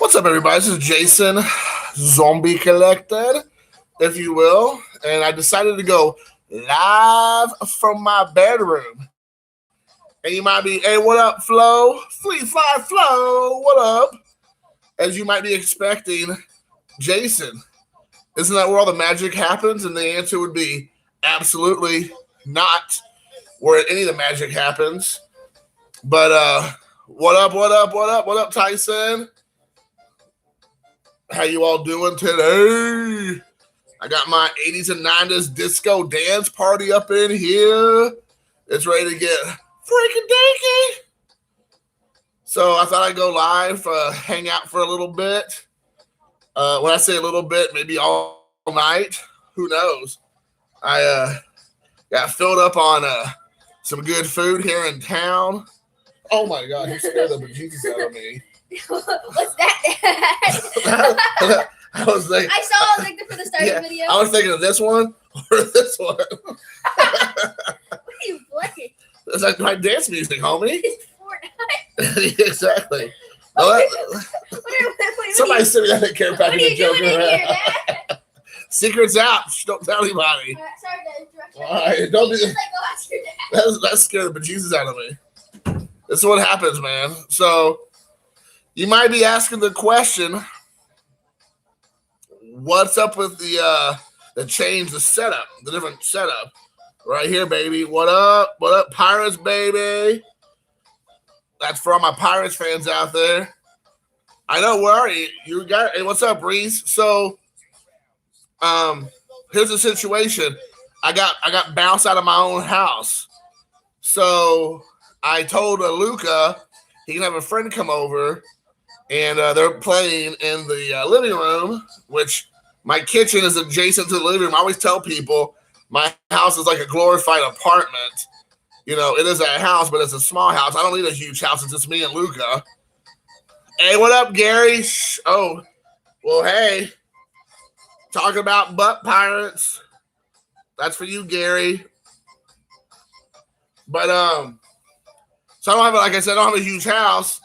What's up, everybody? This is Jason, Zombie Collected, if you will, and I decided to go live from my bedroom. And you might be, hey, what up, Flo? Fleet Fly Flo, what up? As you might be expecting, Jason, isn't that where all the magic happens? And the answer would be absolutely not where any of the magic happens. But what up, Tyson? How you all doing today? I got my 80s and 90s disco dance party up in here. It's ready to get freaking dinky. So I thought I'd go live, hang out for a little bit. When I say a little bit, maybe all night. Who knows? I got filled up on some good food here in town. Oh my God, he scared the bejesus out of me. What's that? I was like, I saw like for the starting video. I was thinking of this one or this one. What are you playing? It's like my dance music, homie. It's Fortnite. Exactly. Well, somebody send me that care package. What are you doing in here, Dad? Secrets out. Shh, don't tell anybody. Sorry, Dad. All right, don't do that. that scared the bejesus out of me. This is what happens, man. So you might be asking the question, what's up with the change, the setup, the different setup? Right here, baby. What up? What up, Pirates, baby? That's for all my Pirates fans out there. I know, where are you? You got, hey, what's up, Reese? So here's the situation. I got bounced out of my own house. So I told Luca he can have a friend come over, and they're playing in the living room, which my kitchen is adjacent to the living room. I always tell people my house is like a glorified apartment. You know, it is a house, but it's a small house. I don't need a huge house. It's just me and Luca. Hey, what up, Gary? Oh, well, hey. Talking about butt pirates. That's for you, Gary. But, so I don't have, like I said, I don't have a huge house.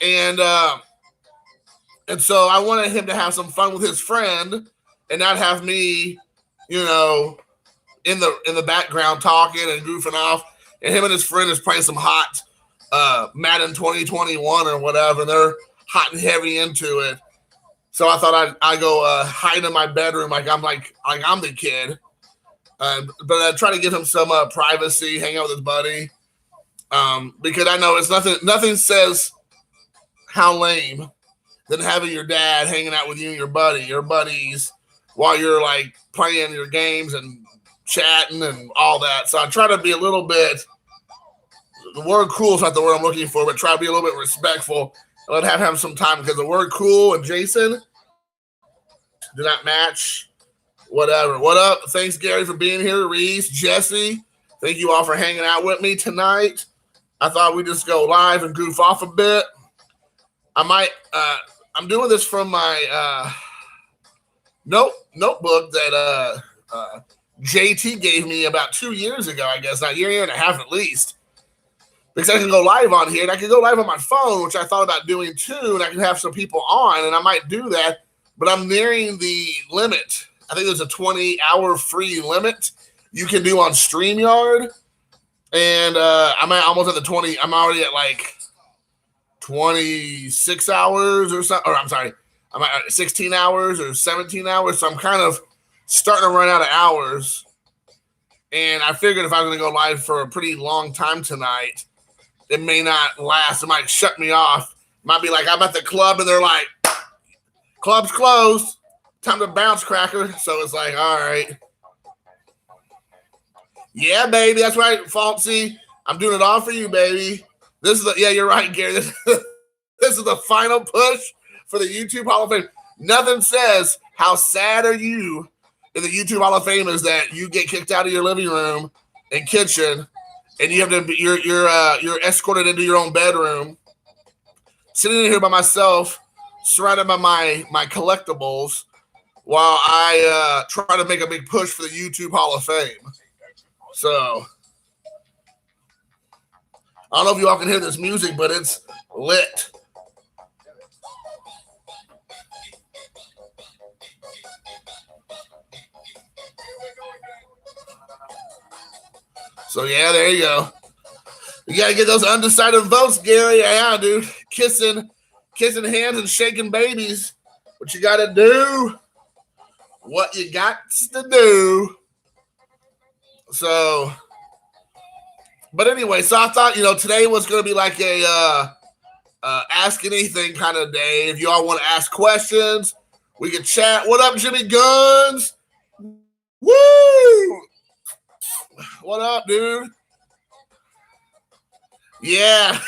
And so I wanted him to have some fun with his friend and not have me, you know, in the background talking and goofing off. And him and his friend is playing some hot Madden 2021 or whatever. And they're hot and heavy into it. So I thought I'd go hide in my bedroom like I'm the kid. But I try to give him some privacy, hang out with his buddy. Because I know it's nothing says how lame than having your dad hanging out with you and your buddies while you're like playing your games and chatting and all that. So I try to be a little bit, the word cool is not the word I'm looking for, but try to be a little bit respectful and let him have some time, because the word cool and Jason do not match. Whatever. What up? Thanks, Gary, for being here. Reese, Jesse, thank you all for hanging out with me tonight. I thought we'd just go live and goof off a bit. I'm doing this from my notebook that JT gave me about 2 years ago, I guess, not a year and a half at least. Because I can go live on here, and I can go live on my phone, which I thought about doing too, and I can have some people on, and I might do that, but I'm nearing the limit. I think there's a 20-hour free limit you can do on StreamYard, and I'm almost at the 20. I'm already at like 26 hours or something, or I'm sorry, I'm at 16 hours or 17 hours, so I'm kind of starting to run out of hours, and I figured if I was going to go live for a pretty long time tonight, it may not last. It might shut me off. It might be like I'm at the club, and they're like, club's closed. Time to bounce, cracker. So it's like, all right. Yeah, baby. That's right, Falsey. I'm doing it all for you, baby. Yeah, you're right, Gary. This is the final push for the YouTube Hall of Fame. Nothing says how sad are you in the YouTube Hall of Fame is that you get kicked out of your living room and kitchen, and you have to you're escorted into your own bedroom, sitting in here by myself, surrounded by my collectibles, while I try to make a big push for the YouTube Hall of Fame. So I don't know if you all can hear this music, but it's lit. So yeah, there you go. You gotta get those undecided votes, Gary. Yeah, dude. Kissing hands and shaking babies. What you gotta do. What you got to do. So, but anyway, so I thought, today was gonna be like a ask anything kind of day. If you all want to ask questions, we can chat. What up, Jimmy Guns? Woo! What up, dude? Yeah,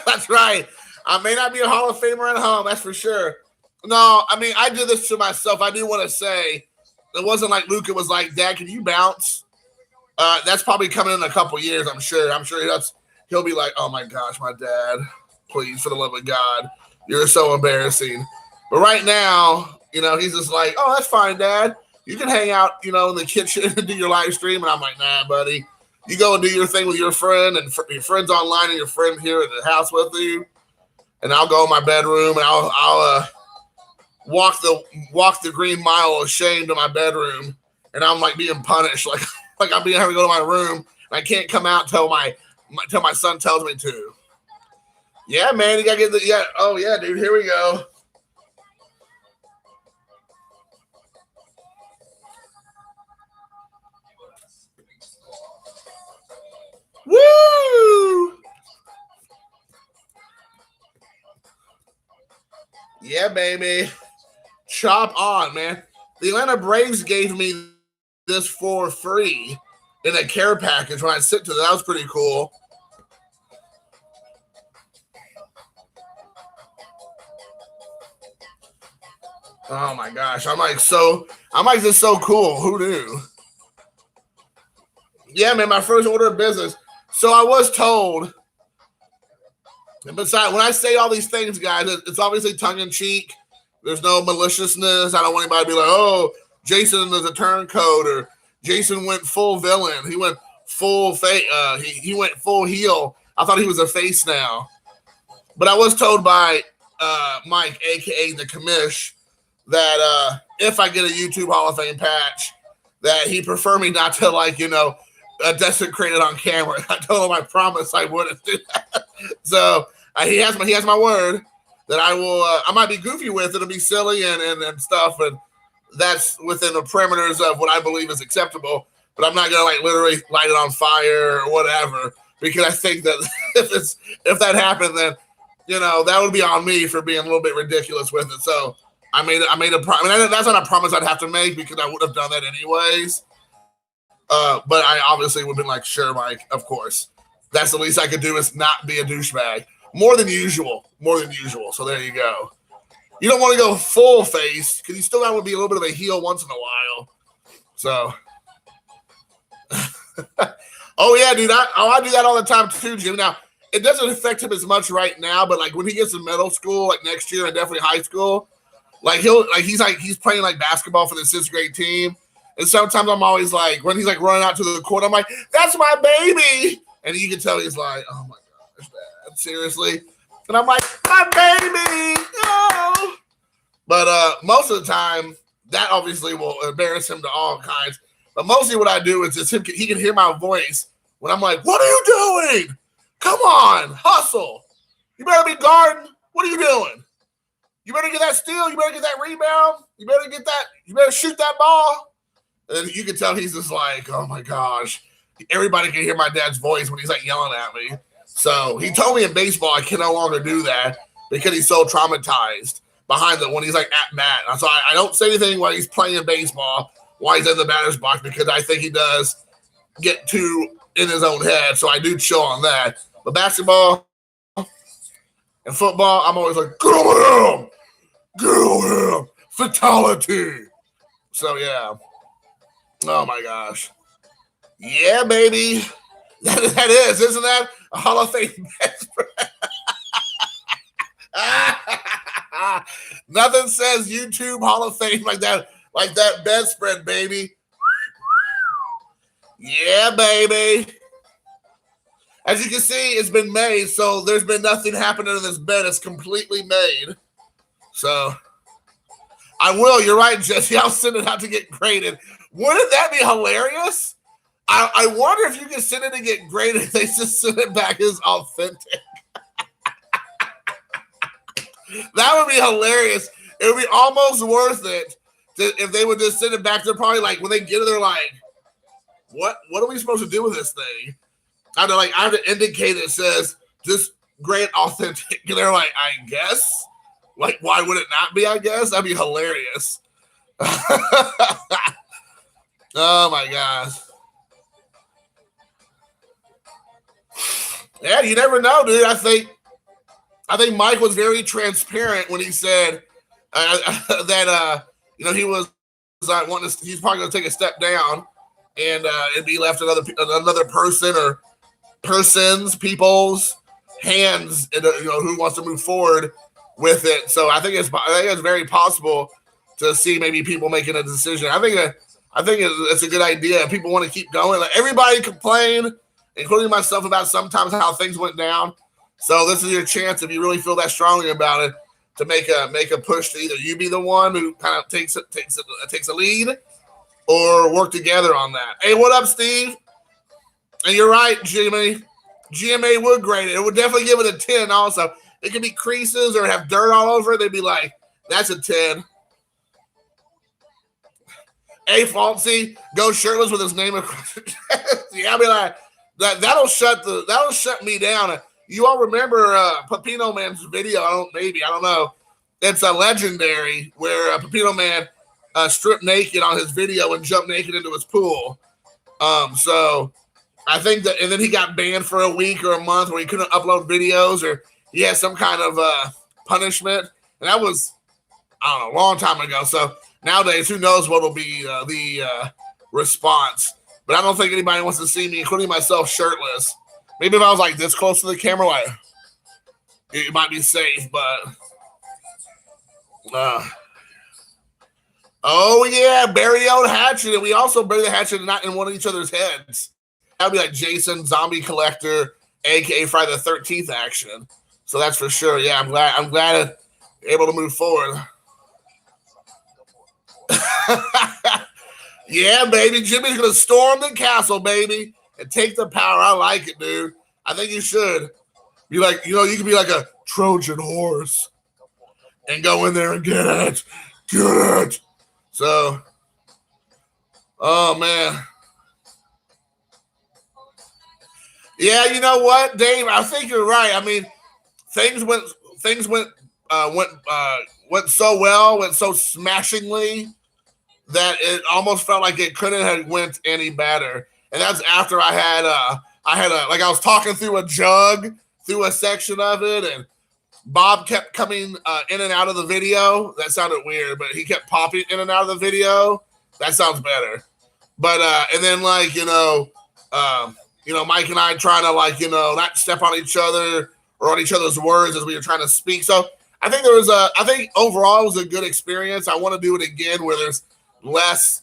that's right. I may not be a Hall of Famer at home, that's for sure. No, I mean, I did this to myself. I do want to say, it wasn't like Luca was like, Dad, can you bounce? That's probably coming in a couple years, I'm sure. I'm sure he'll be like, oh my gosh, my dad, please, for the love of God, you're so embarrassing. But right now, he's just like, oh, that's fine, Dad. You can hang out, in the kitchen and do your live stream. And I'm like, nah, buddy. You go and do your thing with your friend and your friend's online and your friend here at the house with you. And I'll go in my bedroom and I'll walk the green mile ashamed to my bedroom. And I'm like being punished, like I'm being having to go to my room and I can't come out till my son tells me to. Yeah, man, you gotta get oh yeah, dude, here we go. Woo! Yeah, baby. Chop on, man. The Atlanta Braves gave me this for free in a care package when I sent to them. That was pretty cool. Oh my gosh. I'm like this so cool. Who knew? Yeah, man, my first order of business. So I was told, and besides, when I say all these things, guys, it's obviously tongue-in-cheek. There's no maliciousness. I don't want anybody to be like, oh, Jason is a turncoat, or Jason went full villain. He went full face. He went full heel. I thought he was a face now. But I was told by Mike, a.k.a. the commish, that if I get a YouTube Hall of Fame patch, that he prefer me not to, desecrate it on camera. I told him I promise I wouldn't do that. So he has my word that I will. I might be goofy with it. It'll be silly and stuff, and that's within the parameters of what I believe is acceptable. But I'm not gonna literally light it on fire or whatever, because I think that if that happened, then that would be on me for being a little bit ridiculous with it. So I made a promise. I mean, that's not a promise I'd have to make because I would have done that anyways. But I obviously would have been like, sure, Mike, of course. That's the least I could do is not be a douchebag. More than usual. So there you go. You don't want to go full face because you still got to be a little bit of a heel once in a while. So, oh yeah, dude. I do that all the time too, Jim. Now, it doesn't affect him as much right now, but when he gets to middle school, next year and definitely high school, he's playing basketball for the 6th grade team. And sometimes I'm always when he's running out to the court, I'm like, that's my baby. And you can tell he's like, oh my gosh, Dad, seriously? And I'm like, my baby, no. But most of the time, that obviously will embarrass him to all kinds. But mostly what I do is just he can hear my voice when I'm like, what are you doing? Come on, hustle. You better be guarding. What are you doing? You better get that steal. You better get that rebound. You better shoot that ball. And you can tell he's just like, oh my gosh. Everybody can hear my dad's voice when he's yelling at me. So he told me in baseball I can no longer do that because he's so traumatized when he's at bat. So I don't say anything while he's playing baseball, while he's in the batter's box, because I think he does get too in his own head. So I do chill on that. But basketball and football, I'm always like, get over him, fatality. So yeah. Oh my gosh. Yeah, baby. That is, isn't that a Hall of Fame bedspread? Nothing says YouTube Hall of Fame like that bedspread, baby. Yeah, baby. As you can see, it's been made, so there's been nothing happening in this bed. It's completely made. So I will. You're right, Jesse. I'll send it out to get graded. Wouldn't that be hilarious? I wonder if you can send it and get graded if they just send it back as authentic. That would be hilarious. It would be almost worth it if they would just send it back. They're probably like, when they get it, they're like, what are we supposed to do with this thing? I know, like, I have to indicate it says just grade authentic. And they're like, I guess. Like, why would it not be? I guess that'd be hilarious. Oh my gosh. Yeah, you never know, dude. I think Mike was very transparent when he said that he was wanting to, he's probably going to take a step down and it'd be left another person or people's hands, and who wants to move forward with it. So I think it's very possible to see maybe people making a decision. I think it's a good idea. People want to keep going. Like, everybody complain, including myself, about sometimes how things went down. So this is your chance, if you really feel that strongly about it, to make a push to either you be the one who kind of takes a lead, or work together on that. Hey, what up, Steve? And you're right, Jimmy. GMA would grade it. It would definitely give it a 10 also. It could be creases or have dirt all over it. They'd be like, that's a 10. A Falsey goes shirtless with his name across the chest. Yeah, I'll be like, that'll shut me down. You all remember Pepino Man's video? I don't know. It's a legendary where Pepino Man stripped naked on his video and jumped naked into his pool. So I think that, and then he got banned for a week or a month where he couldn't upload videos, or he had some kind of punishment. And that was, I don't know, a long time ago. So nowadays, who knows what will be the response. But I don't think anybody wants to see me, including myself, shirtless. Maybe if I was like this close to the camera, like, it might be safe, but oh yeah, bury the old hatchet. And we also bury the hatchet not in one of each other's heads. That would be like Jason Zombie Collector, aka Friday the 13th action. So that's for sure. Yeah, I'm glad able to move forward. Yeah, baby. Jimmy's gonna storm the castle, baby, and take the power. I like it, dude. I think you should. Be like, you can be like a Trojan horse and go in there and get it. Get it. So, oh man. Yeah, you know what, Dave? I think you're right. I mean, things went so well, went so smashingly that it almost felt like it couldn't have went any better. And that's after I was talking through a jug through a section of it, and Bob kept coming in and out of the video. That sounded weird, but he kept popping in and out of the video. That sounds better. But and then Mike and I trying to not step on each other or on each other's words as we were trying to speak. So I think I think overall it was a good experience. I want to do it again where there's less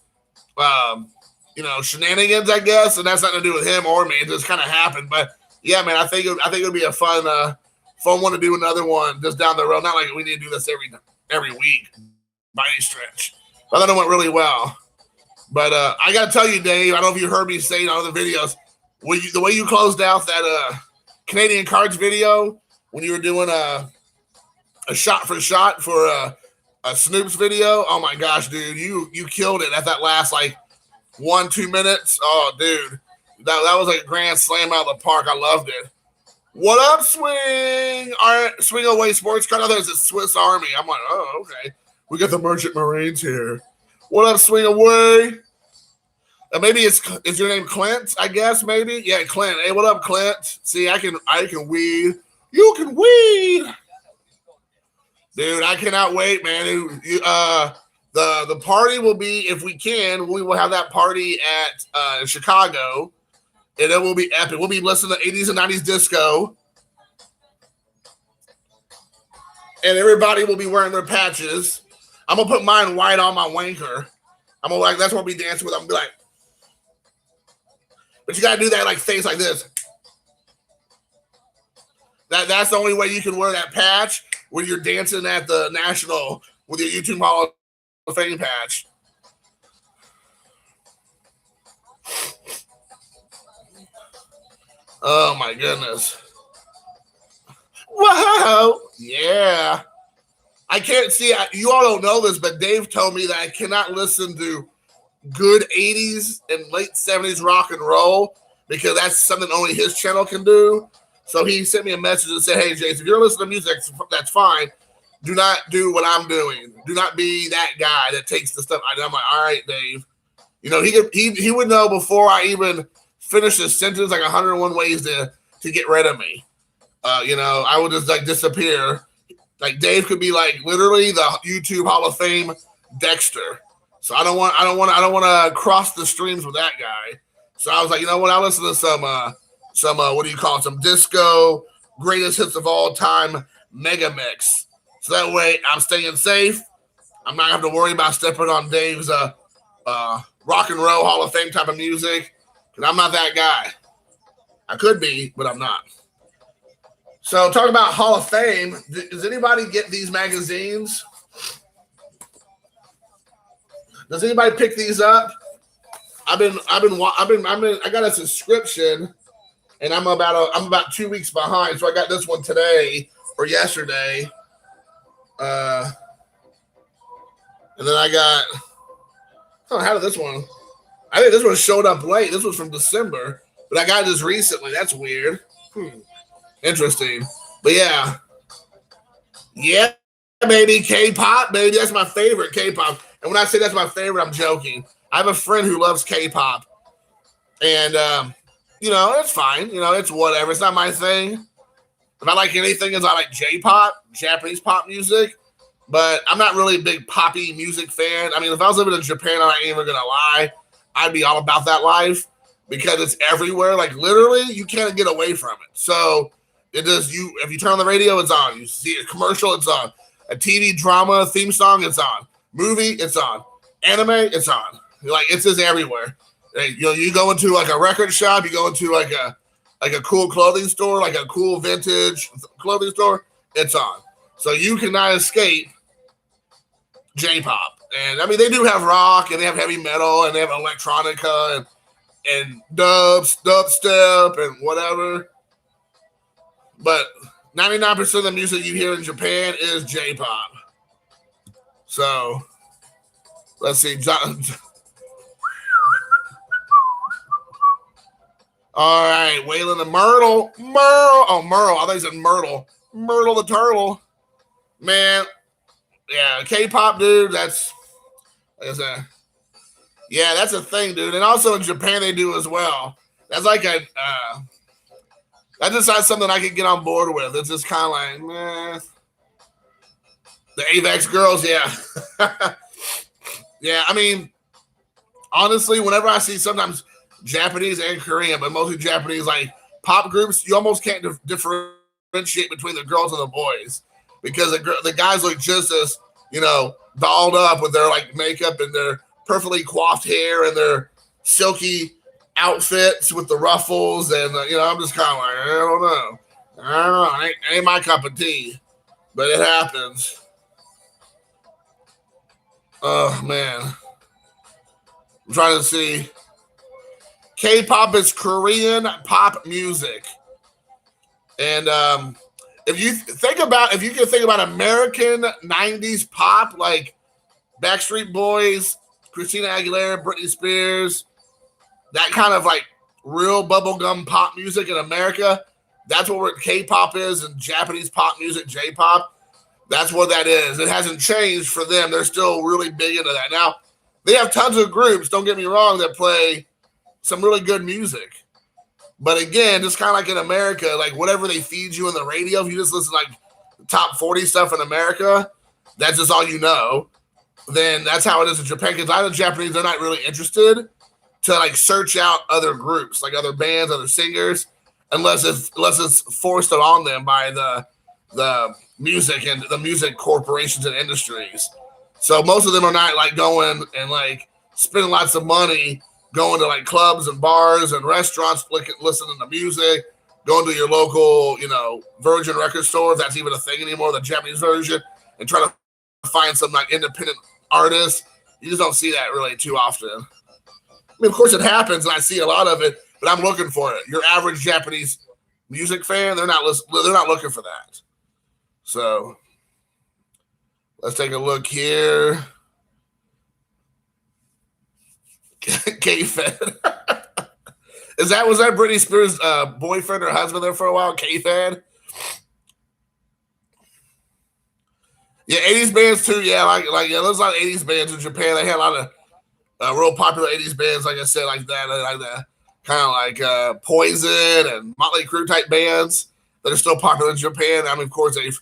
shenanigans, I guess, and that's nothing to do with him or me. It just kind of happened. But yeah, man, I think it would be a fun one to do another one just down the road. Not like we need to do this every week by any stretch. But I thought it went really well. But I got to tell you, Dave, I don't know if you heard me say in other videos, the way you closed out that Canadian Cards video when you were doing a shot for shot for a Snoop's video. Oh my gosh, dude, you killed it at that last 1-2 minutes. Oh, dude, that was like a grand slam out of the park. I loved it. What up, Swing? All right, Swing Away Sports Card. I thought it was a Swiss Army. I'm like, oh, okay. We got the Merchant Marines here. What up, Swing Away? Maybe is your name Clint? I guess maybe. Yeah, Clint. Hey, what up, Clint? See, I can weed. You can weed, dude. I cannot wait, man. The party will be, if we can, we will have that party at Chicago, and it will be epic. We'll be listening to 80s and 90s disco, and everybody will be wearing their patches. I'm gonna put mine white on my wanker. I'm gonna that's what we'll be dancing with. I'm gonna be like, but you gotta do that face like this. That's the only way you can wear that patch when you're dancing at the National with your YouTube Hall of Fame patch. Oh my goodness. Whoa. Yeah. I can't see, you all don't know this, but Dave told me that I cannot listen to good 80s and late 70s rock and roll because that's something only his channel can do. So he sent me a message and said, hey, Jason, if you're listening to music, that's fine. Do not do what I'm doing. Do not be that guy that takes the stuff. I'm like, all right, Dave. You know, he would know before I even finish the sentence like 101 ways to get rid of me. You know, I would just like disappear. Like Dave could be like literally the YouTube Hall of Fame Dexter. So I don't want to cross the streams with that guy. So I was like, you know what? I'll listen to some what do you call it? Some disco greatest hits of all time mega mix. So that way I'm staying safe. I'm not gonna have to worry about stepping on Dave's rock and roll Hall of Fame type of music. Because I'm not that guy. I could be, but I'm not. So talking about Hall of Fame, does anybody get these magazines? Does anybody pick these up? I got a subscription, and I'm about 2 weeks behind. So I got this one today or yesterday, and then I got. Oh, how did this one? I think this one showed up late. This was from December, but I got this recently. That's weird. Interesting, but yeah, baby, K-pop, baby. That's my favorite K-pop. And when I say that's my favorite, I'm joking. I have a friend who loves K-pop, and you know, it's fine. You know, it's whatever. It's not my thing. If I like anything, is I like J-pop, Japanese pop music, but I'm not really a big poppy music fan. I mean, if I was living in Japan, I ain't even gonna lie, I'd be all about that life because it's everywhere. Like literally, you can't get away from it. So it is you. If you turn on the radio, it's on. You see a commercial, it's on. A TV drama theme song, it's on. Movie, it's on. Anime, it's on. Like it's just everywhere. You know, you go into like a record shop, you go into like a cool clothing store, like a cool vintage clothing store, it's on. So you cannot escape J-pop. And I mean, they do have rock and they have heavy metal and they have electronica and dubstep and whatever. But 99% of the music you hear in Japan is J-pop. So let's see. All right, Waylon and Myrtle. Oh, Merle. I thought he said Myrtle. Myrtle the turtle. Man, yeah, K-pop, dude, that's, like I said, yeah, that's a thing, dude. And also in Japan, they do as well. That's like that's just not something I could get on board with. It's just kind of like, meh. The Avex girls, yeah. Yeah, I mean, honestly, whenever I see sometimes Japanese and Korean, but mostly Japanese, like pop groups, you almost can't differentiate between the girls and the boys because the guys look just as, you know, dolled up with their like makeup and their perfectly coiffed hair and their silky outfits with the ruffles. And, you know, I'm just kind of like, I don't know. It ain't my cup of tea, but it happens. Oh, man. I'm trying to see. K-pop is Korean pop music. And if you can think about American 90s pop, like Backstreet Boys, Christina Aguilera, Britney Spears, that kind of like real bubblegum pop music in America, that's what K-pop is, and Japanese pop music, J-pop, that's what that is. It hasn't changed for them. They're still really big into that. Now, they have tons of groups, don't get me wrong, that play some really good music. But again, just kind of like in America, like whatever they feed you on the radio, if you just listen to like the top 40 stuff in America, that's just all you know, then that's how it is in Japan. Because I know Japanese, they're not really interested to like search out other groups, like other bands, other singers, unless it's forced on them by the music and the music corporations and industries. So most of them are not like going and like spending lots of money going to like clubs and bars and restaurants, listening to music, going to your local, you know, Virgin record store, if that's even a thing anymore, the Japanese version, and try to find some like independent artists. You just don't see that really too often. I mean, of course it happens, and I see a lot of it, but I'm looking for it. Your average Japanese music fan, they're not looking for that. So let's take a look here. K-Fed. Was that Britney Spears' boyfriend or husband there for a while? K-Fed? Yeah, 80s bands too. Yeah, yeah, there's a lot of 80s bands in Japan. They had a lot of real popular 80s bands, like I said, like that kind of like Poison and Motley Crue type bands that are still popular in Japan. I mean, of course, they've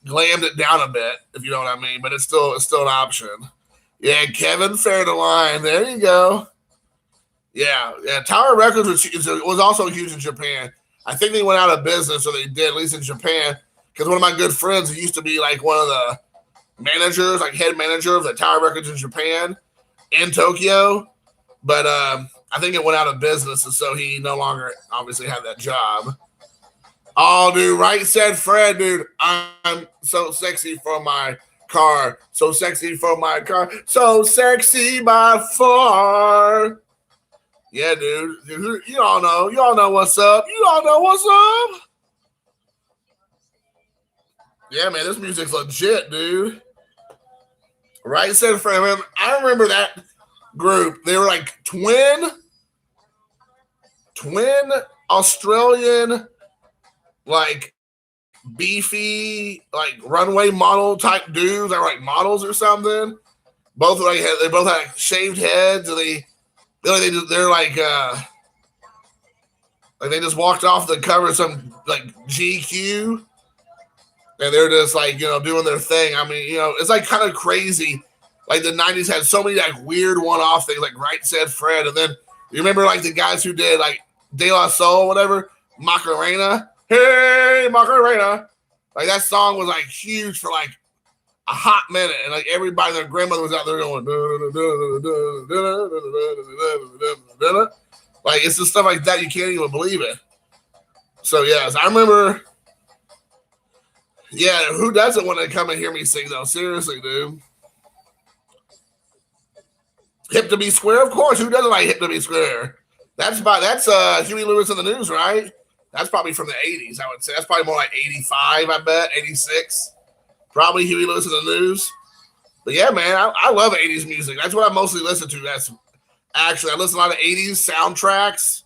glammed it down a bit, if you know what I mean, but it's still an option. Yeah, Kevin Fairdeline. There you go. Yeah. Tower Records was also huge in Japan. I think they went out of business, or they did, at least in Japan, because one of my good friends used to be like one of the managers, like head manager of the Tower Records in Japan, in Tokyo. But I think it went out of business, and so he no longer obviously had that job. Oh, dude, Right Said Fred, dude. I'm so sexy for my car. So sexy for my car. So sexy by far. Yeah, dude. You all know. You all know what's up. You all know what's up. Yeah, man, this music's legit, dude. Right Said Fred. I remember that group. They were like twin Australian, like beefy, like runway model type dudes. They were like models or something. They both had like shaved heads. And they're like they just walked off the cover of some like GQ, and they're just like, you know, doing their thing. I mean, you know, it's like kind of crazy. Like the 90s had so many like weird one-off things, like Right Said Fred, and then you remember like the guys who did like De La Soul, whatever, Macarena. Hey, Macarena. Like that song was like huge for like a hot minute, and like everybody, their grandmother was out there going, like it's just stuff like that, you can't even believe it. So yes, I remember. Yeah, who doesn't want to come and hear me sing though? Seriously, dude. Hip to Be Square, of course. Who doesn't like Hip to Be Square? That's Huey Lewis in the News, right? That's probably from the 80s, I would say. That's probably more like 85, I bet, 86. Probably Huey Lewis in the News. But yeah, man, I love 80s music. That's what I mostly listen to. I listen to a lot of 80s soundtracks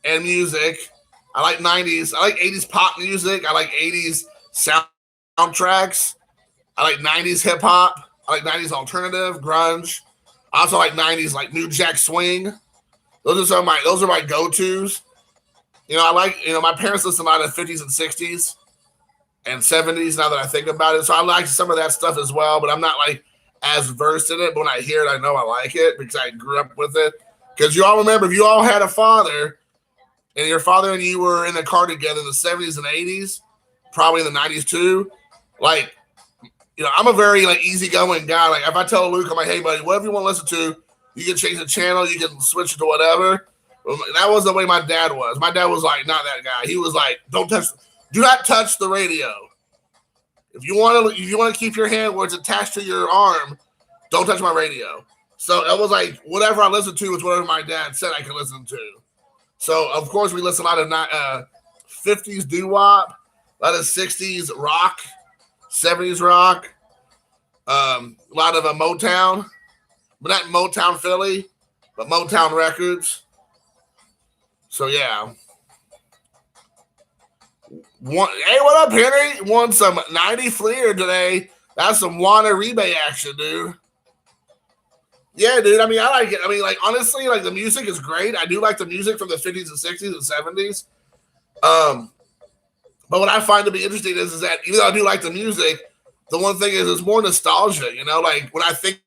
and music. I like 90s. I like 80s pop music. I like 80s soundtracks. I like 90s hip hop. I like 90s alternative, grunge. I also like 90s like New Jack Swing. Those are my go-tos. You know, my parents listen to a lot of 50s and 60s and 70s now that I think about it. So I like some of that stuff as well, but I'm not like as versed in it. But when I hear it, I know I like it because I grew up with it. Because you all remember, if you all had a father and your father and you were in the car together in the 70s and 80s, probably in the 90s too, like, you know, I'm a very like easygoing guy. Like if I tell Luke, I'm like, hey buddy, whatever you want to listen to, you can change the channel, you can switch it to whatever. That was the way my dad was. My dad was like, not that guy. He was like, do not touch the radio. If you want to keep your hand where it's attached to your arm, don't touch my radio. So it was like whatever I listened to was whatever my dad said I could listen to. So of course we listen to a lot of 50s doo-wop, a lot of 60s rock, 70s rock, a lot of Motown, but not Motown Philly, but Motown Records. So yeah. Hey, what up, Henry? Won some 90 Fleer today. That's some Juana Rebate action, dude. Yeah, dude. I mean, I like it. I mean, like, honestly, like, the music is great. I do like the music from the 50s and 60s and 70s. But what I find to be interesting is that even though I do like the music, the one thing is it's more nostalgia, you know? Like, when I think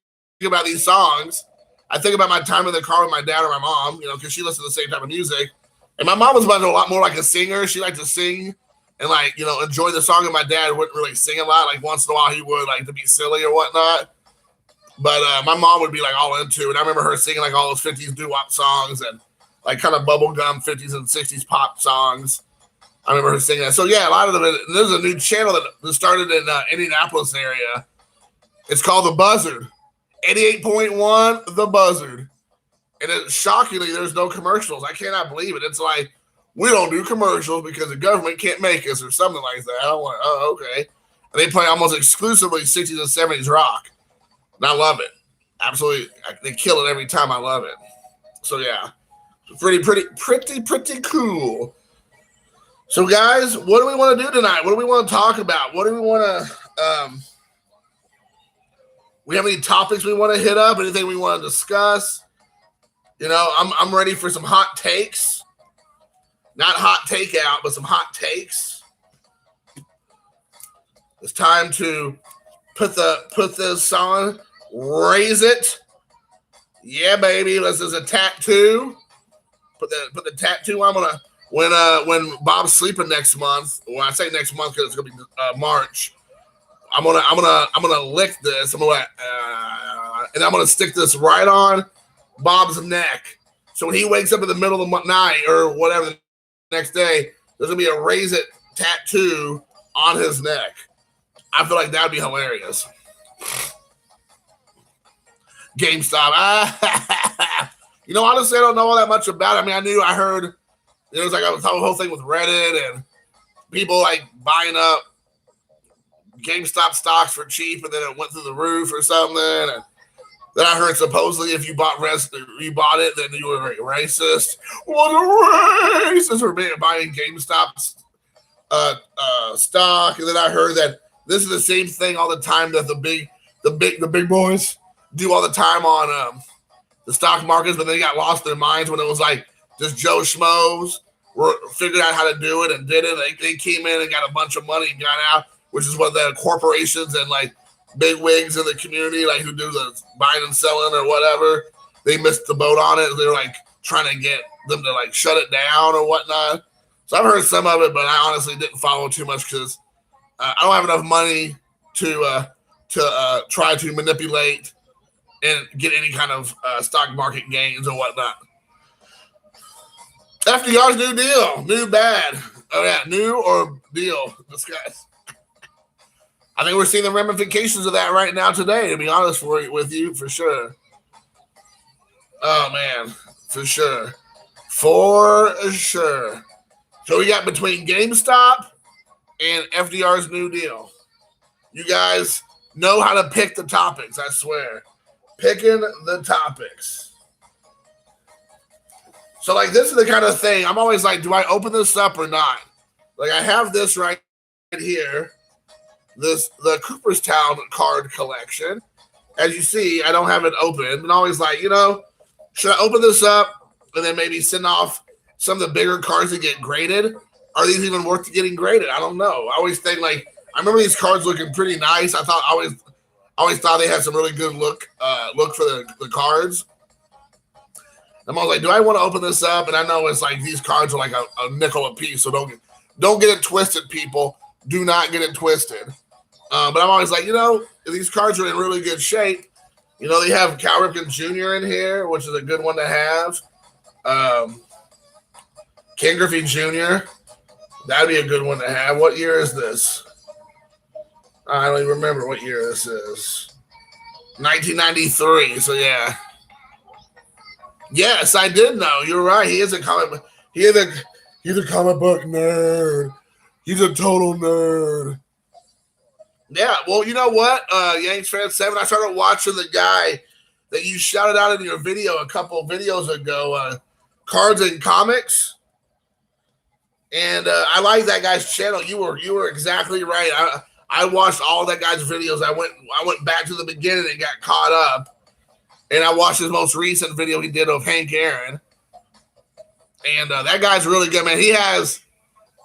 about these songs, I think about my time in the car with my dad or my mom, you know, because she listened to the same type of music. And my mom was a lot more like a singer. She liked to sing and, like, you know, enjoy the song. And my dad wouldn't really sing a lot. Like, once in a while he would, like, to be silly or whatnot. But my mom would be, like, all into it. And I remember her singing, like, all those 50s doo-wop songs and, like, kind of bubblegum 50s and 60s pop songs. I remember her singing that. So, yeah, a lot of them. There's a new channel that started in Indianapolis area. It's called The Buzzard. 88.1 The Buzzard. And shockingly, there's no commercials. I cannot believe it. It's like, we don't do commercials because the government can't make us or something like that. I'm like, oh, okay. And they play almost exclusively 60s and 70s rock. And I love it. Absolutely. They kill it every time. I love it. So, yeah. Pretty cool. So, guys, what do we want to do tonight? What do we want to talk about? What do we want to we have any topics we want to hit up? Anything we want to discuss? You know, I'm ready for some hot takes. Not hot takeout, but some hot takes. It's time to put this on, raise it. Yeah, baby. This is a tattoo. Put the tattoo on. When Bob's sleeping next month. When I say next month, because it's gonna be March. I'm gonna lick this. And I'm gonna stick this right on Bob's neck. So when he wakes up in the middle of the night or whatever the next day, there's gonna be a raise it tattoo on his neck. I feel like that'd be hilarious. GameStop. You know, honestly, I don't know all that much about it. I mean, I heard there was like a whole thing with Reddit and people like buying up GameStop stocks for cheap, and then it went through the roof or something. And then I heard supposedly if you bought it, then you were a racist. What a racist for buying GameStop stock. And then I heard that this is the same thing all the time that the big boys do all the time on the stock markets, but they got lost in their minds when it was like just Joe Schmoes figured out how to do it and did it. They came in and got a bunch of money and got out, which is what the corporations and like big wigs in the community, like who do the buying and selling or whatever, they missed the boat on it. They were like trying to get them to like shut it down or whatnot. So I've heard some of it, but I honestly didn't follow too much because I don't have enough money to try to manipulate and get any kind of stock market gains or whatnot. FDR's new deal, new bad. Oh yeah, new or deal. Discuss. I think we're seeing the ramifications of that right now today, to be honest with you, for sure. Oh man, for sure. For sure. So we got between GameStop and FDR's new deal. You guys know how to pick the topics, I swear. Picking the topics. So, like, this is the kind of thing, I'm always like, do I open this up or not? Like, I have this right here, the Cooperstown card collection. As you see, I don't have it open. And always like, you know, should I open this up and then maybe send off some of the bigger cards that get graded? Are these even worth getting graded? I don't know. I always think, like, I remember these cards looking pretty nice. I always thought they had some really good look for the cards. I'm always like, do I want to open this up? And I know it's like these cards are like a nickel a piece, so don't get it twisted, people. Do not get it twisted. But I'm always like, you know, these cards are in really good shape. You know, they have Cal Ripken Jr. in here, which is a good one to have. Ken Griffey Jr. That'd be a good one to have. What year is this? I don't even remember what year this is. 1993. So yeah. Yes, I did know. You're right. He is a comic. He's a comic book nerd. He's a total nerd. Yeah. Well, you know what? Yanks Fan 7. I started watching the guy that you shouted out in your video a couple of videos ago. Cards and Comics. And I like that guy's channel. You were exactly right. I watched all that guy's videos. I went back to the beginning and got caught up. And I watched his most recent video he did of Hank Aaron. And that guy's really good, man. He has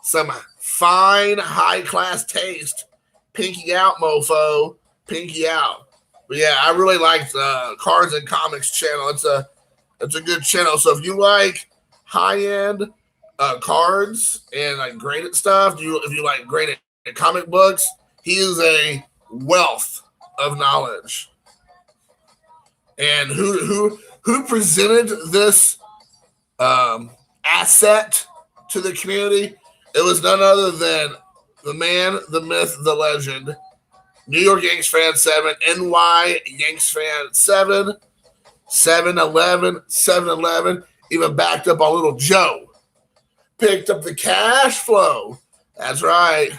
some fine, high-class taste. Pinky out, mofo. Pinky out. But yeah, I really liked Cards and Comics channel. It's a good channel. So if you like high-end cards and like graded stuff, if you like graded comic books, he is a wealth of knowledge. And who presented this asset to the community? It was none other than the man, the myth, the legend, New York Yanks Fan 7, NY Yanks Fan 7, 7-Eleven, 7-Eleven, even backed up on Little Joe. Picked up the cash flow. That's right.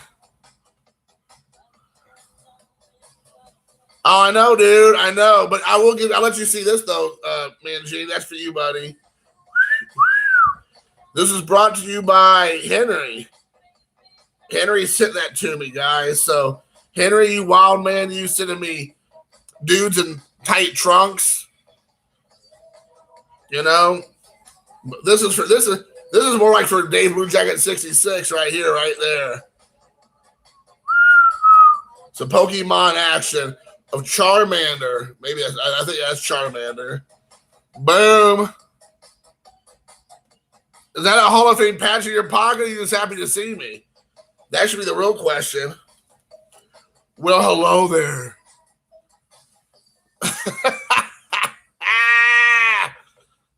Oh, I know, dude. I know. But I'll let you see this, though, man, G. That's for you, buddy. This is brought to you by Henry. Henry sent that to me, guys. So, Henry, you wild man, you sending me dudes in tight trunks. You know? This is more like for Dave Blue Jacket 66 right here, right there. Some Pokemon action of Charmander. Maybe I think that's Charmander. Boom. Is that a Hall of Fame patch in your pocket? Or are you just happy to see me? That should be the real question. Well, hello there.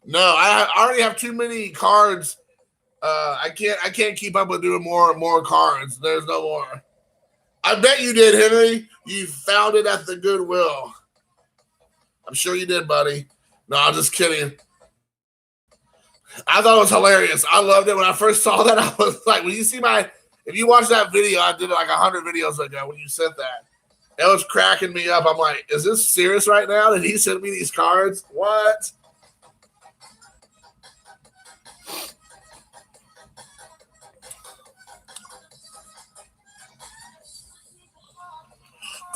No, I already have too many cards. I can't keep up with doing more cards. There's no more. I bet you did, Henry. You found it at the Goodwill. I'm sure you did, buddy. No, I'm just kidding. I thought it was hilarious. I loved it. When I first saw that, I was like, if you watch that video, I did it like 100 videos ago when you sent that. It was cracking me up. I'm like, is this serious right now? Did he send me these cards? What?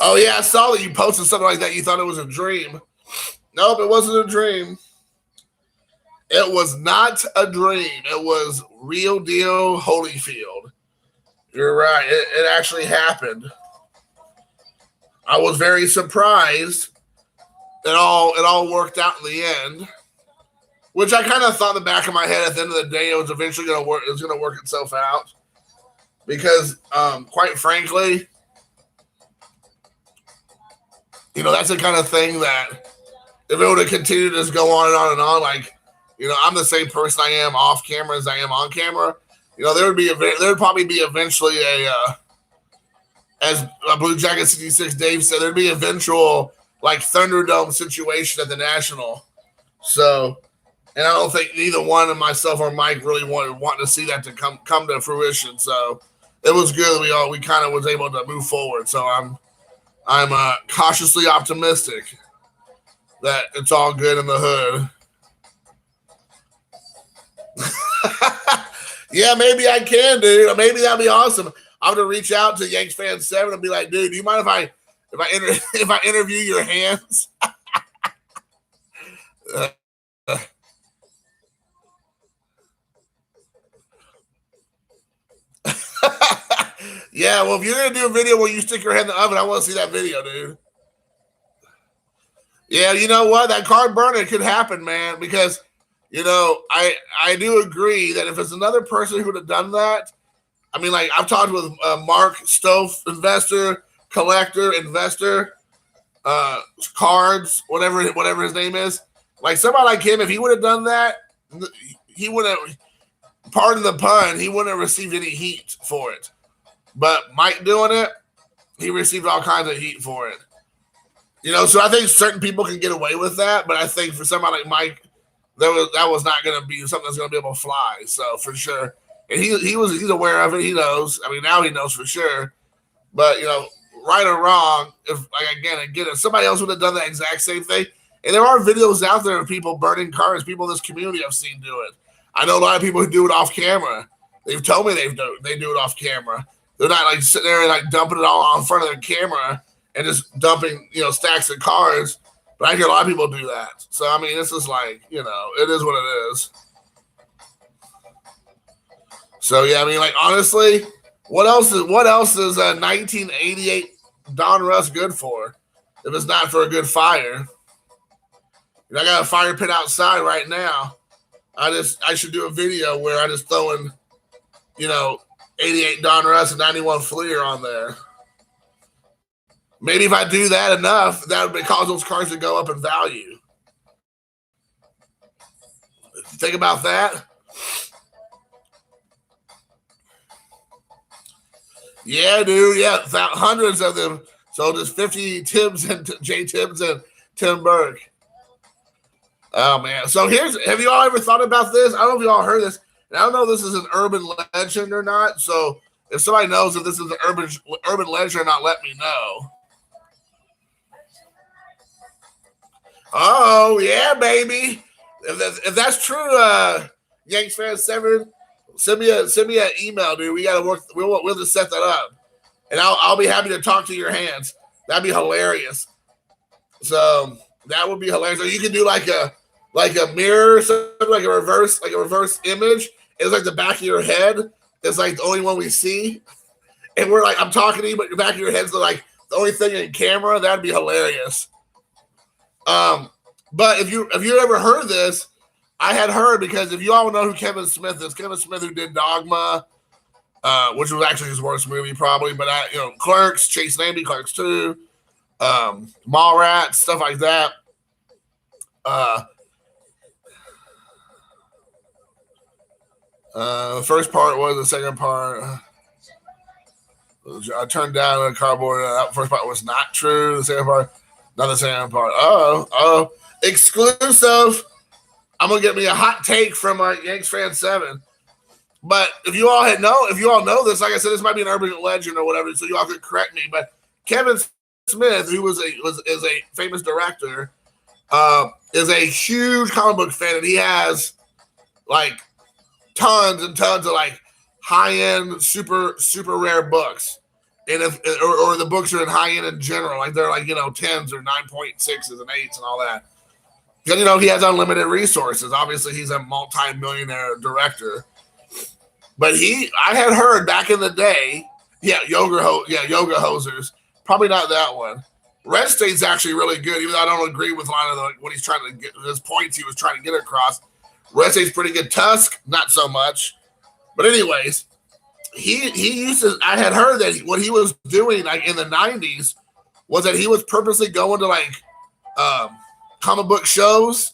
Oh, yeah, I saw that you posted something like that. You thought it was a dream. Nope, it wasn't a dream. It was not a dream. It was real deal Holyfield. You're right. It actually happened. I was very surprised. It all worked out in the end, which I kind of thought in the back of my head at the end of the day it was eventually going to work. It was going to work itself out because, quite frankly, you know, that's the kind of thing that if it would have continued to just go on and on and on, like, you know, I'm the same person I am off camera as I am on camera. You know, there would probably be eventually as Blue Jacket 66 Dave said, there'd be eventual like Thunderdome situation at the National. So, and I don't think neither one of myself or Mike really wanted to see that to come to fruition. So it was good that we kind of was able to move forward. So I'm cautiously optimistic that it's all good in the hood. Yeah, maybe I can, dude. Maybe that'd be awesome. I'm gonna reach out to Yanks Fan 7 and be like, dude, do you mind if I interview your hands? Yeah, well, if you're gonna do a video where you stick your head in the oven, I want to see that video, dude. Yeah, you know what? That card burner could happen, man, because you know, I do agree that if it's another person who would have done that, I mean, like I've talked with Mark Stoff, investor, collector, investor, cards, whatever his name is. Like somebody like him, if he would have done that, he wouldn't have, pardon the pun, he wouldn't have received any heat for it. But Mike doing it, he received all kinds of heat for it. You know, so I think certain people can get away with that, but I think for somebody like Mike, that was not going to be something that's going to be able to fly. So for sure, and he's aware of it. He knows. I mean, now he knows for sure. But you know, right or wrong, if like again, if somebody else would have done that exact same thing, and there are videos out there of people burning cars. People in this community I've seen do it. I know a lot of people who do it off camera. They've told me they do it off camera. They're not like sitting there and like dumping it all on front of their camera and just dumping stacks of cars. But I hear a lot of people do that. So, I mean, this is like, it is what it is. So, yeah, I mean, like, honestly, what else is 1988 Don Russ good for if it's not for a good fire? I got a fire pit outside right now. I should do a video where I just throw in, 88 Don Russ and 91 Fleer on there. Maybe if I do that enough, that would cause those cars to go up in value. Think about that. Yeah, dude. Yeah, hundreds of them. So there's 50 Tibbs and J. Tibbs and Tim Burke. Oh man. So have you all ever thought about this? I don't know if you all heard this. And I don't know if this is an urban legend or not. So if somebody knows if this is an urban legend or not, let me know. Oh yeah, baby. If that's true, Yanks fan 7, send me an email, dude. We gotta work. We'll just set that up, and I'll be happy to talk to your hands. That'd be hilarious. So that would be hilarious. Or you can do like a mirror, something like a reverse image. It's like the back of your head is like the only one we see, and we're like, I'm talking to you, but your back of your head's like the only thing in camera. That'd be hilarious. But if you ever heard this, I had heard, because if you all know who Kevin Smith is, Kevin Smith who did Dogma, which was actually his worst movie probably, but Clerks, Chasing Amy, Clerks 2, Mallrats, stuff like that. The first part was the second part. I turned down the cardboard. That first part was not true. The second part, not the second part. Oh, exclusive. I'm gonna get me a hot take from Yanks fan 7. But if you all know this, like I said, this might be an urban legend or whatever, so you all could correct me. But Kevin Smith, who is a famous director, is a huge comic book fan, and he has like tons and tons of like high-end, super rare books. And or the books are in high-end in general, like they're like 10s or 9.6s and 8s and all that. Because he has unlimited resources. Obviously, he's a multi-millionaire director. But I had heard back in the day, Yoga Hosers. Probably not that one. Red State's actually really good, even though I don't agree with a lot of what he's trying to get, his points he was trying to get across. Red State's pretty good. Tusk, not so much. But anyways, I had heard that what he was doing like in the 90s was that he was purposely going to like comic book shows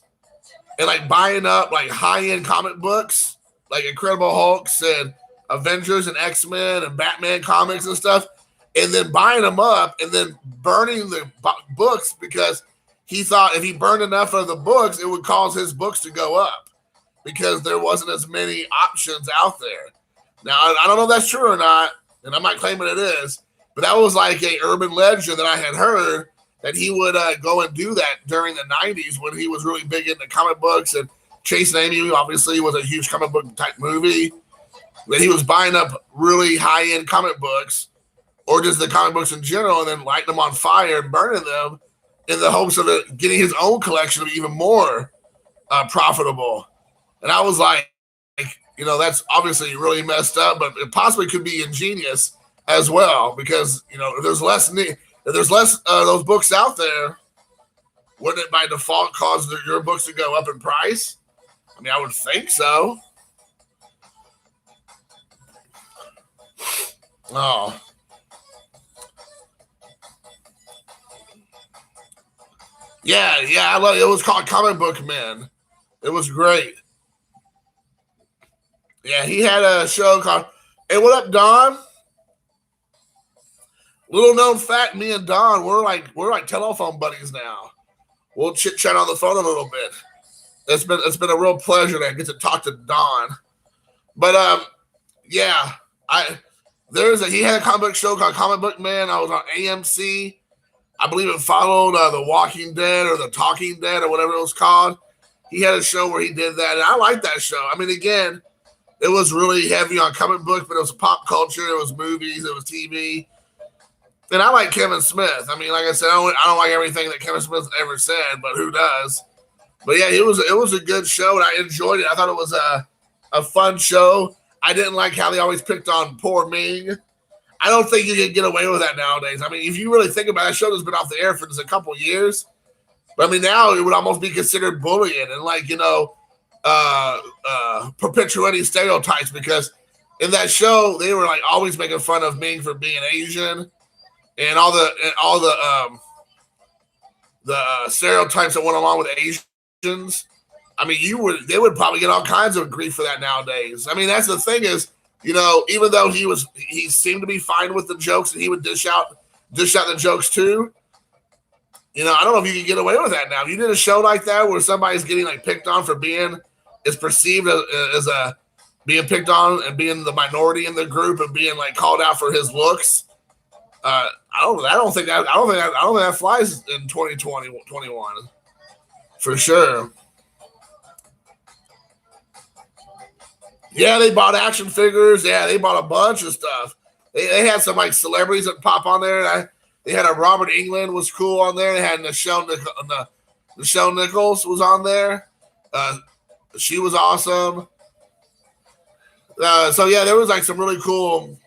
and like buying up like high-end comic books like Incredible Hulks and Avengers and X-Men and Batman comics and stuff, and then buying them up and then burning the books, because he thought if he burned enough of the books, it would cause his books to go up because there wasn't as many options out there. Now, I don't know if that's true or not, and I'm not claiming it is, but that was like a urban legend that I had heard, that he would go and do that during the 90s when he was really big into comic books. And Chasing Amy obviously was a huge comic book type movie. That he was buying up really high-end comic books, or just the comic books in general, and then lighting them on fire and burning them in the hopes of getting his own collection to be even more profitable. And I was like, that's obviously really messed up, but it possibly could be ingenious as well, because, if there's less those books out there, wouldn't it by default cause your books to go up in price? I mean, I would think so. Oh. Yeah, I love it. It was called Comic Book Men. It was great. Yeah, he had a show called Hey, what up, Don? Little known fact, me and Don, we're like telephone buddies now. We'll chit chat on the phone a little bit. It's been a real pleasure to get to talk to Don. But yeah, he had a comic book show called Comic Book Man. I was on AMC. I believe it followed The Walking Dead or The Talking Dead or whatever it was called. He had a show where he did that, and I liked that show. I mean, again, it was really heavy on comic books, but it was pop culture, it was movies, it was TV. And I like Kevin Smith. I mean, like I said, I don't like everything that Kevin Smith ever said, but who does? But yeah, it was a good show, and I enjoyed it. I thought it was a fun show. I didn't like how they always picked on poor Ming. I don't think you can get away with that nowadays. I mean, if you really think about it, that show has been off the air for just a couple of years. But I mean, now it would almost be considered bullying and perpetuating stereotypes, because in that show they were like always making fun of Ming for being Asian and all the stereotypes that went along with Asians. I mean, they would probably get all kinds of grief for that nowadays. I mean, that's the thing is, even though he seemed to be fine with the jokes and he would dish out the jokes too, I don't know if you can get away with that now. If you did a show like that where somebody's getting like picked on for being, is perceived as a being picked on and being the minority in the group and being like called out for his looks. I don't think that flies in 2020, 21 for sure. Yeah, they bought action figures. Yeah, they bought a bunch of stuff. They had some like celebrities that pop on there. They had a Robert England was cool on there. They had Nichelle Nichols was on there. She was awesome. So yeah, there was like some really cool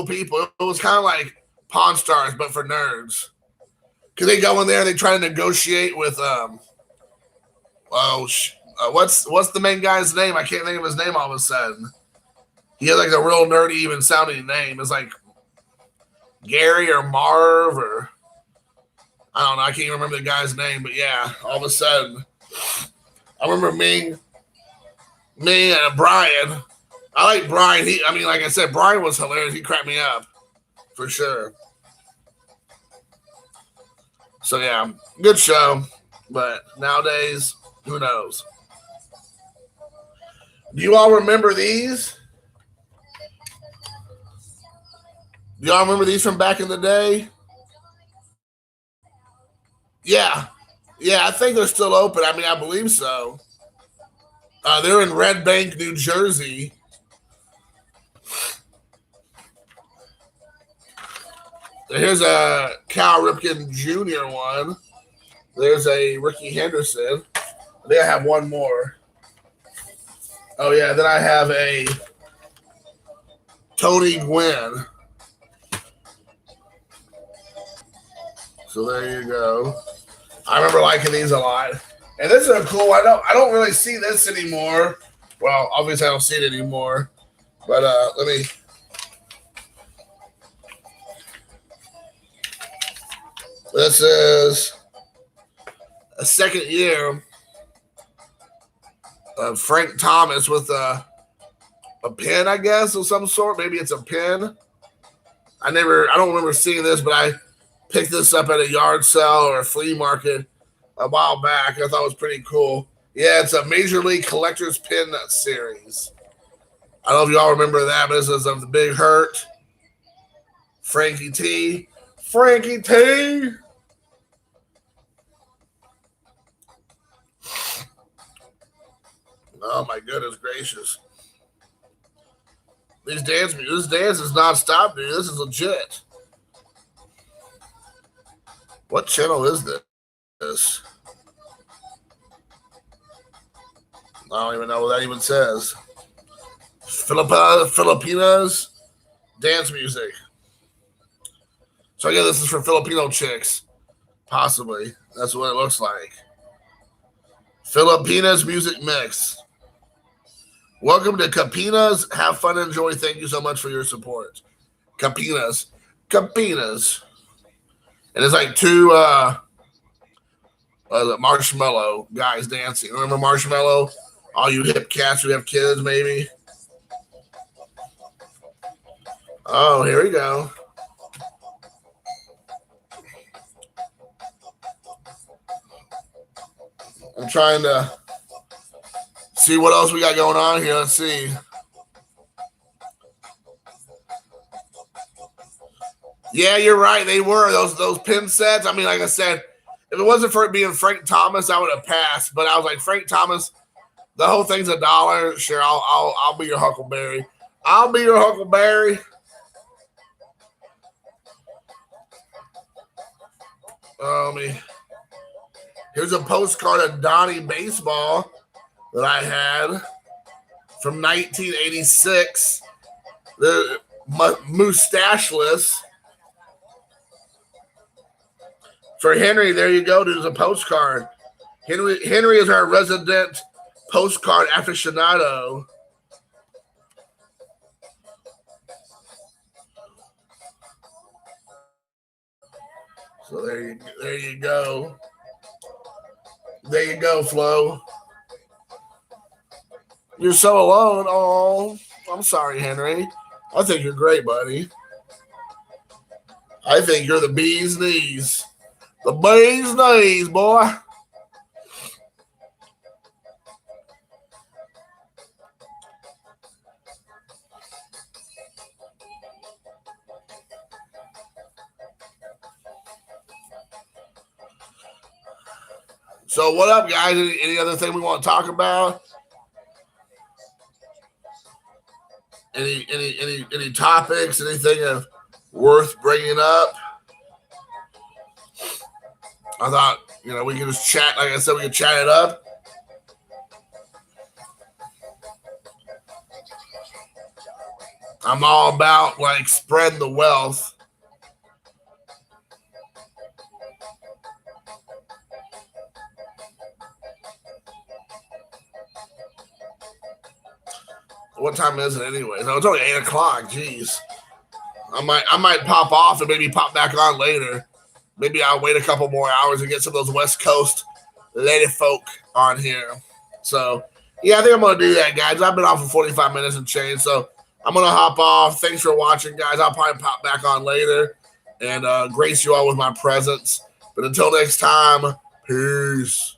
people. It was kind of like Pawn Stars, but for nerds. Cause they go in there and they try to negotiate with what's the main guy's name? I can't think of his name all of a sudden. He has like a real nerdy even sounding name. It's like Gary or Marv or I don't know. I can't remember the guy's name, but yeah, all of a sudden, I remember me and Brian. I like Brian. Like I said, Brian was hilarious. He cracked me up for sure. So yeah, good show. But nowadays, who knows? Do you all remember these? Do y'all remember these from back in the day? Yeah. Yeah, I think they're still open. I believe so. They're in Red Bank, New Jersey. Here's a Cal Ripken Jr. one. There's a Ricky Henderson. I think I have one more. Oh, yeah. Then I have a Tony Gwynn. So there you go. I remember liking these a lot. And this is a cool one. I don't really see this anymore. Well, obviously I don't see it anymore. But let me. This is a second year of Frank Thomas with a pen, I guess, of some sort. Maybe it's a pen. I don't remember seeing this, but I picked this up at a yard sale or a flea market a while back. I thought it was pretty cool. Yeah, it's a Major League Collector's Pin series. I don't know if y'all remember that, but this is of the Big Hurt. Frankie T. Oh my goodness gracious. This dance is not stop, dude. This is legit. What channel is this? I don't even know what that even says. Filipinas dance music. So I guess this is for Filipino chicks. Possibly. That's what it looks like. Filipinas music mix. Welcome to Capinas. Have fun and enjoy. Thank you so much for your support. Capinas. And it's like two Marshmallow guys dancing. Remember Marshmallow? All you hip cats who have kids, maybe. Oh, here we go. I'm trying to see what else we got going on here. Let's see. Yeah, you're right. They were those pin sets. Like I said, if it wasn't for it being Frank Thomas, I would have passed. But I was like, Frank Thomas, the whole thing's $1. Sure, I'll be your Huckleberry. I'll be your Huckleberry. Here's a postcard of Donnie Baseball that I had from 1986. The mustacheless. For Henry, there you go. There's a postcard. Henry is our resident postcard aficionado. So there you go. There you go, Flo. You're so alone. Oh, I'm sorry, Henry. I think you're great, buddy. I think you're the bee's knees. The bee's knees, boy. So what up, guys? Any other thing we want to talk about? Any topics? Anything worth bringing up? I thought, we could just chat. Like I said, we could chat it up. I'm all about spreading the wealth. What time is it anyway? No, it's only 8 o'clock. Jeez. I might pop off and maybe pop back on later. Maybe I'll wait a couple more hours and get some of those West Coast lady folk on here. So, yeah, I think I'm going to do that, guys. I've been on for 45 minutes and change, so I'm going to hop off. Thanks for watching, guys. I'll probably pop back on later and grace you all with my presence. But until next time, peace.